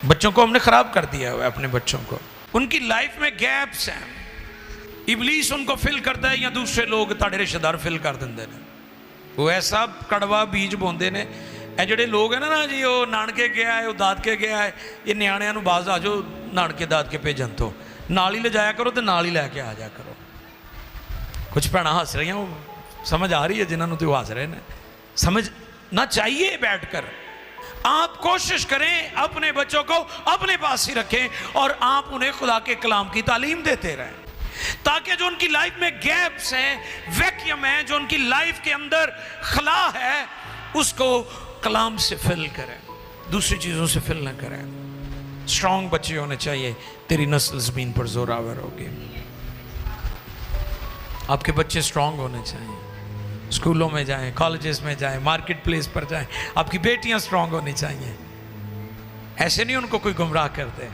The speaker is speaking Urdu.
بچوں کو ہم نے خراب کر دیا ہے اپنے بچوں کو. ان کی لائف میں گیپس ہیں. ابلیس ان کو فل کرتا ہے یا دوسرے لوگ تاڑے رشتہ دار فل کر دیندے نے. وہ ایسا کڑوا بیج بوندے نے. اے جڑے لوگ ہیں نا جی وہ نانکے گیا ہے وہ دادکے گیا ہے یہ نیاڑیاں نو باز آ جو نانکے دادکے بھیجن تو نال ہی لے جایا کرو تو نال ہی لے کے آ جایا کرو. کچھ بھیڑاں ہس رہی ہیں وہ سمجھ آ رہی ہے جنہوں نے تو ہس رہے ہیں سمجھنا چاہیے. بیٹھ کر آپ کوشش کریں اپنے بچوں کو اپنے پاس ہی رکھیں اور آپ انہیں خدا کے کلام کی تعلیم دیتے رہیں تاکہ جو ان کی لائف میں گیپس ہیں ویکیوم ہیں جو ان کی لائف کے اندر خلا ہے اس کو کلام سے فل کریں دوسری چیزوں سے فل نہ کریں. اسٹرانگ بچے ہونے چاہیے. تیری نسل زمین پر زوراور ہوگی. آپ کے بچے اسٹرانگ ہونے چاہیے. اسکولوں میں جائیں کالجز میں جائیں مارکیٹ پلیس پر جائیں. آپ کی بیٹیاں اسٹرانگ ہونی چاہیے. ایسے نہیں ان کو کوئی گمراہ کر دے.